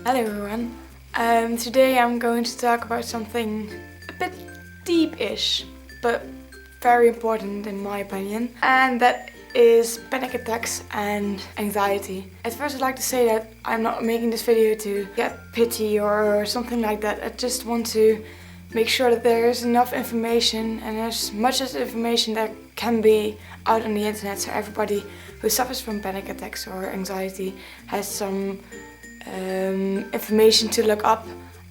Hello everyone. Today I'm going to talk about something a bit deep-ish, but very important in my opinion, and that is panic attacks and anxiety. At first I'd like to say that I'm not making this video to get pity or something like that. I just want to make sure that there's enough information and as much as information that can be out on the internet, so everybody who suffers from panic attacks or anxiety has some information to look up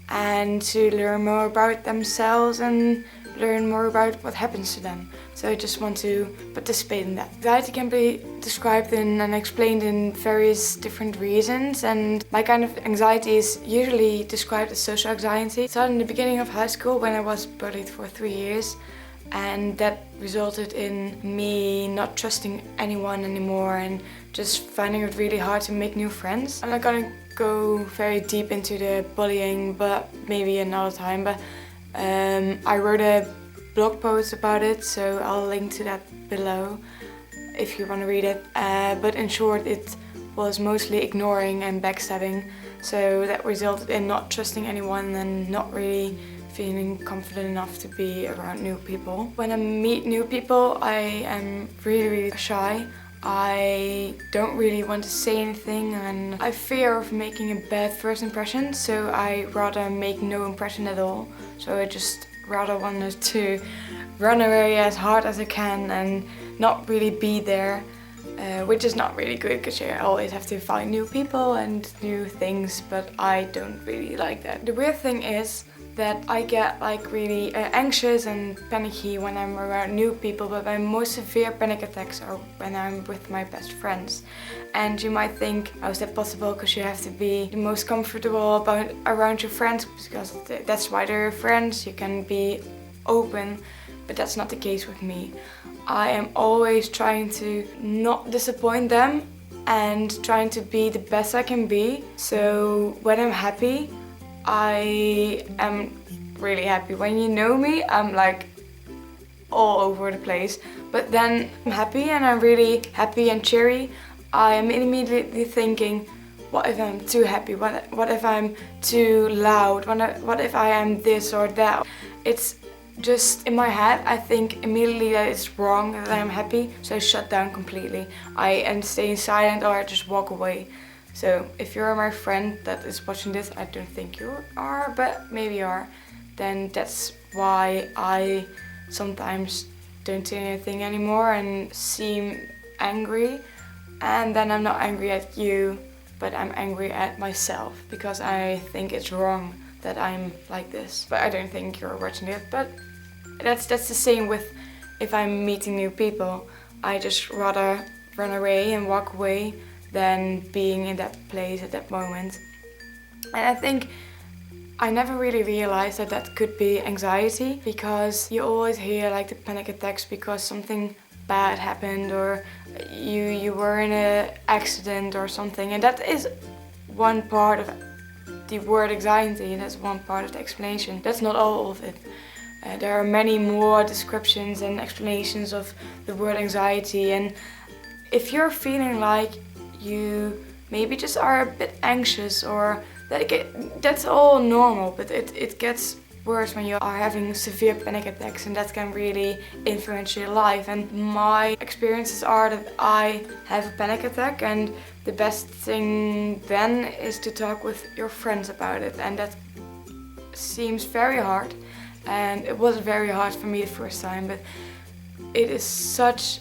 and to learn more about themselves and learn more about what happens to them. So I just want to participate in that. Anxiety can be described in and explained in various different reasons, and my kind of anxiety is usually described as social anxiety. It started in the beginning of high school when I was bullied for 3 years, and that resulted in me not trusting anyone anymore and just finding it really hard to make new friends. I'm not gonna go very deep into the bullying, but maybe another time. But I wrote a blog post about it, so I'll link to that below if you want to read it. But in short, it was mostly ignoring and backstabbing, so that resulted in not trusting anyone and not really feeling confident enough to be around new people. When I meet new people, I am really shy. I don't really want to say anything and I fear of making a bad first impression, so I rather make no impression at all. So I just rather wanted to run away as hard as I can and not really be there, which is not really good because you always have to find new people and new things, but I don't really like that. The weird thing is that I get like really anxious and panicky when I'm around new people, but my most severe panic attacks are when I'm with my best friends. And you might think, how is that possible? Because you have to be the most comfortable around your friends, because that's why they're your friends, you can be open, but that's not the case with me. I am always trying to not disappoint them and trying to be the best I can be. So when I'm happy, I am really happy. When you know me, I'm like all over the place. But then I'm happy and I'm really happy and cheery. I am immediately thinking, what if I'm too happy? What if I'm too loud? What if I am this or that? It's just in my head, I think immediately that it's wrong that I'm happy, so I shut down completely. I am staying silent or I just walk away. So if you're my friend that is watching this, I don't think you are, but maybe you are, then that's why I sometimes don't say anything anymore and seem angry. And then I'm not angry at you, but I'm angry at myself because I think it's wrong that I'm like this. But I don't think you're watching it, but that's the same with if I'm meeting new people. I just rather run away and walk away than being in that place at that moment. And I think I never really realized that that could be anxiety, because you always hear like the panic attacks because something bad happened or you were in an accident or something, and that is one part of the word anxiety, and that's one part of the explanation. That's not all of it. There are many more descriptions and explanations of the word anxiety, and if you're feeling like you maybe just are a bit anxious, or that's all normal, but it gets worse when you are having severe panic attacks, and that can really influence your life. And my experiences are that I have a panic attack, and the best thing then is to talk with your friends about it, and that seems very hard, and it was very hard for me the first time, but it is such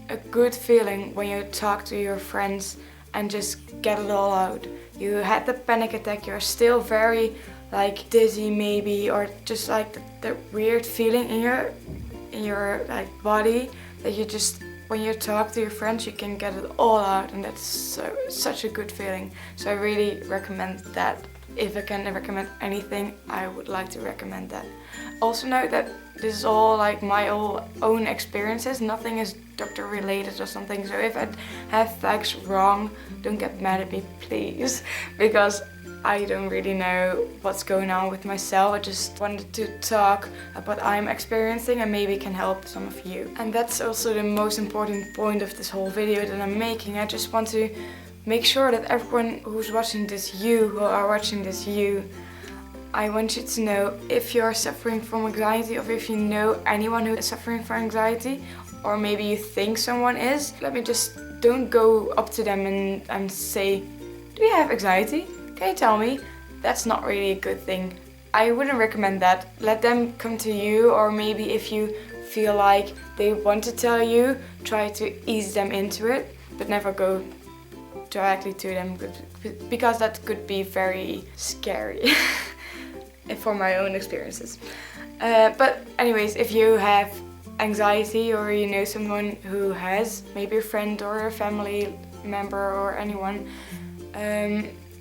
a good feeling when you talk to your friends and just get it all out. You had the panic attack, you're still very like dizzy maybe, or just like the weird feeling in your like body that you just, when you talk to your friends, you can get it all out, and that's such a good feeling. So I really recommend that. If I can recommend anything, I would like to recommend that. Also note that this is all like my own experiences, nothing is doctor related or something, so if I have facts wrong, don't get mad at me please, because I don't really know what's going on with myself. I just wanted to talk about what I'm experiencing and maybe can help some of you. And that's also the most important point of this whole video that I'm making. I just want to make sure that everyone who's watching this, I want you to know if you're suffering from anxiety or if you know anyone who is suffering from anxiety, or maybe you think someone is, don't go up to them and say, do you have anxiety? Can you tell me? That's not really a good thing. I wouldn't recommend that. Let them come to you, or maybe if you feel like they want to tell you, try to ease them into it, but never go directly to them, because that could be very scary for my own experiences. But anyways, if you have anxiety or you know someone who has, maybe a friend or a family member or anyone,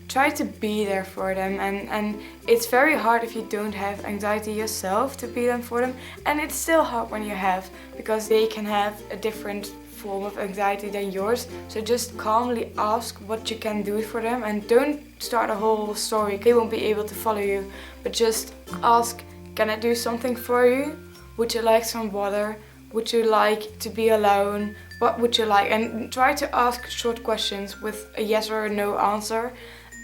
try to be there for them, and it's very hard if you don't have anxiety yourself to be there for them, and it's still hard when you have, because they can have a different form of anxiety than yours. So just calmly ask what you can do for them, and don't start a whole story, they won't be able to follow you, but just ask, can I do something for you? Would you like some water? Would you like to be alone? What would you like? And try to ask short questions with a yes or a no answer.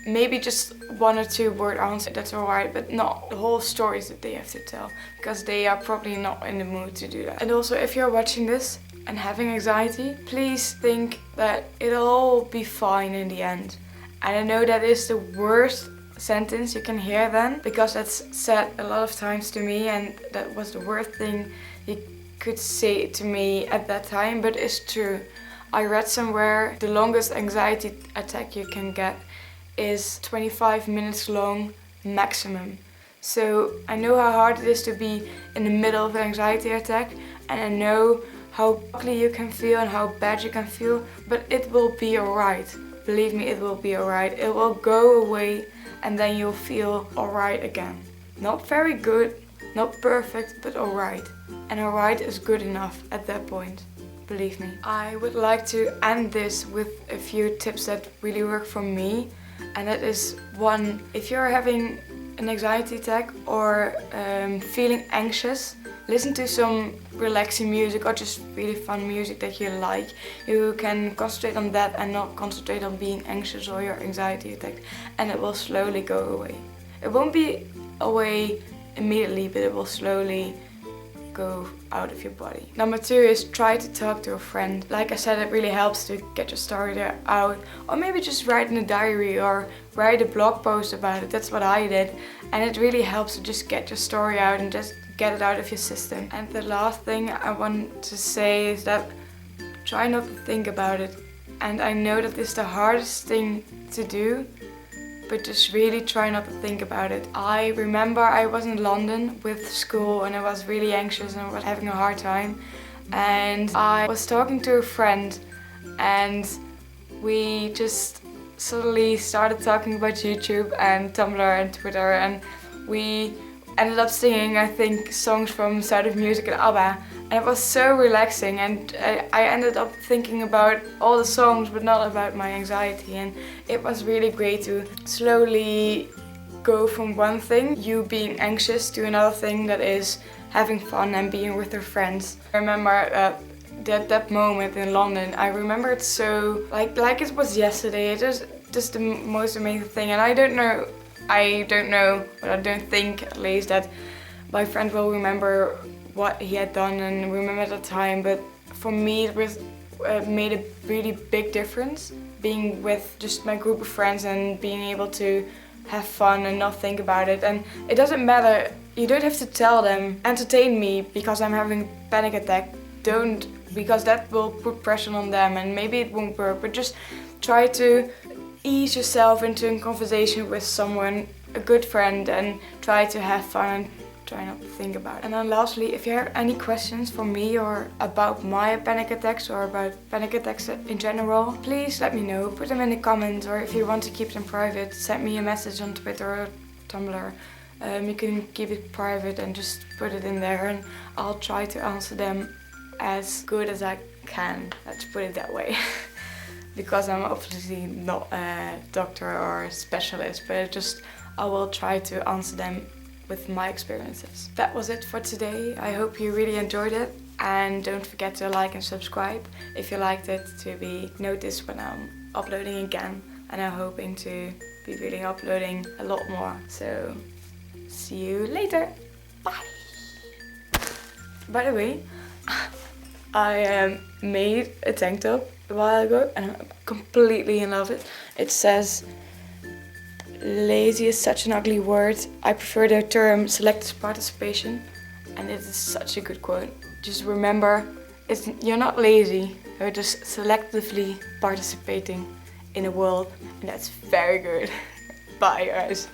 Maybe just 1 or 2 word answer, that's alright, but not the whole stories that they have to tell, because they are probably not in the mood to do that. And also, if you're watching this and having anxiety, please think that it'll all be fine in the end. And I know that is the worst sentence you can hear then, because that's said a lot of times to me, and that was the worst thing you could say to me at that time, but it's true. I read somewhere the longest anxiety attack you can get is 25 minutes long maximum. So I know how hard it is to be in the middle of an anxiety attack, and I know how ugly you can feel and how bad you can feel, but it will be alright. Believe me, it will be alright. It will go away, and then you'll feel alright again. Not very good, not perfect, but alright. And alright is good enough at that point. Believe me. I would like to end this with a few tips that really work for me. And that is, 1, if you're having an anxiety attack or feeling anxious, listen to some relaxing music or just really fun music that you like. You can concentrate on that and not concentrate on being anxious or your anxiety attack, and it will slowly go away. It won't be away immediately, but it will slowly go out of your body. Number 2 is try to talk to a friend. Like I said, it really helps to get your story out, or maybe just write in a diary or write a blog post about it. That's what I did, and it really helps to just get your story out and just get it out of your system. And the last thing I want to say is that try not to think about it. And I know that this is the hardest thing to do, but just really try not to think about it. I remember I was in London with school and I was really anxious and I was having a hard time. And I was talking to a friend and we just suddenly started talking about YouTube and Tumblr and Twitter, and we ended up singing, I think, songs from Sound of Music and ABBA. And it was so relaxing, and I ended up thinking about all the songs but not about my anxiety, and it was really great to slowly go from one thing, you being anxious, to another thing that is having fun and being with your friends. I remember that moment in London, I remember it so like it was yesterday. It was just the most amazing thing, and I don't know, but I don't think at least that my friend will remember what he had done and remember the time, but for me it was made a really big difference, being with just my group of friends and being able to have fun and not think about it. And it doesn't matter, you don't have to tell them, entertain me because I'm having a panic attack. Don't, because that will put pressure on them and maybe it won't work, but just try to ease yourself into a conversation with someone, a good friend, and try to have fun and try not to think about it. And then lastly, if you have any questions for me or about my panic attacks or about panic attacks in general, please let me know. Put them in the comments, or if you want to keep them private, send me a message on Twitter or Tumblr. You can keep it private and just put it in there, and I'll try to answer them as good as I can. Let's put it that way. Because I'm obviously not a doctor or a specialist, but I will try to answer them with my experiences. That was it for today. I hope you really enjoyed it, and don't forget to like and subscribe if you liked it, to be noticed when I'm uploading again, and I'm hoping to be really uploading a lot more. So see you later. Bye. By the way, I made a tank top a while ago and I'm completely in love with it. It says, "Lazy is such an ugly word. I prefer the term selective participation." And it is such a good quote. Just remember, you're not lazy, you're just selectively participating in the world, and that's very good. Bye guys.